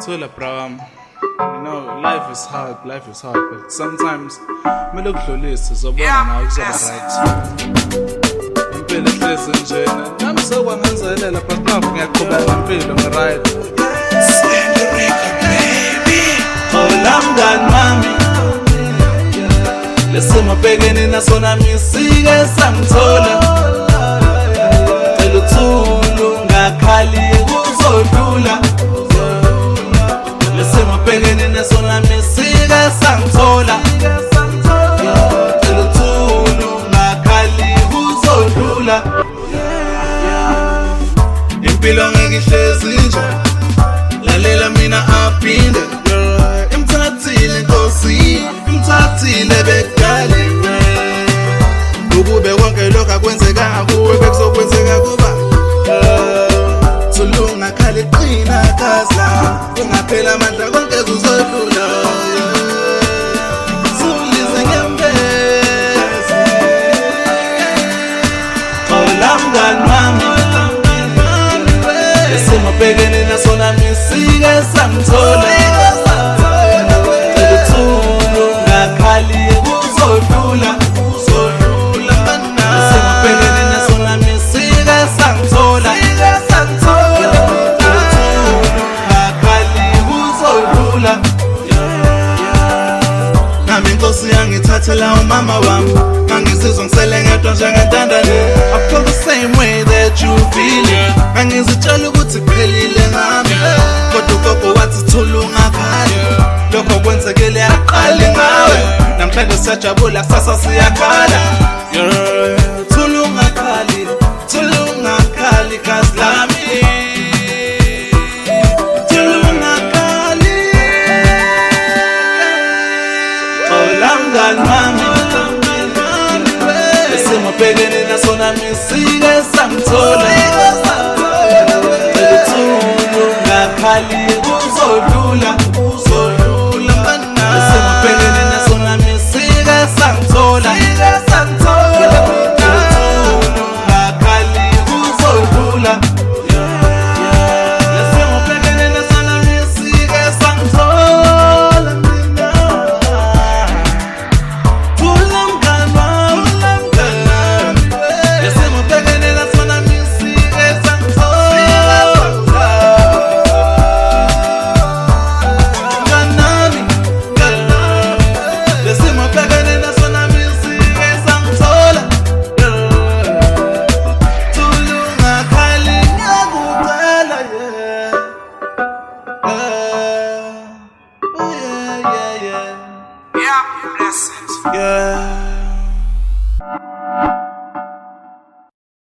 Tula Bram, life is hard, but sometimes me look dlulisa uzobona nawe kuzoba right. Impilo ihlezi njena, nami sokwangenzelela but nafu ngiyaqhubeka impilo ngi-right. Send the record, baby. Hola mngani wami, lesimo bhekene naso nami sike sangithola. Cela uthulu ungakhali kuzodlula. Lesimo bhekene naso nami sike sangithola. Cela uthulu ungakhali kuzodlula. Impilo ngeke ihlezi nje, lalela mina aphinde. Imthathile Nkosi, imthathile bekudala. Ukube konke lokho akwenzekanga kuwe bekuzokwenzeka kuba. Thulunga khali qina kaza, ungaphela amandla konke kuzodlula. Sulize ngempela. Hola mngani wami, lesimo bhekene naso nami sike sangithola. Ngithathela umama wami, ngangizizwa ngisele ngedwa njengentandane. I feel the same way that you feel it. Ngangizitshela ukuthi kuphelile ngami, kodwa ugogo wathi thula ungakhali. Lokho kwenzekile yaqala ngawe, namhlanje siyajabula kusasa siyakhala. Thula ungakhali, thula ungakhali kazi lami. Lesimo bhekene naso nami sike sangithola. Cela uthulu ungakhali kuzodlula. Lesimo bhekene naso nami sike sangithola. Cela uthulu ungakhali kuzodlula. Lesimo bhekene naso nami sike sangithola. Yeah.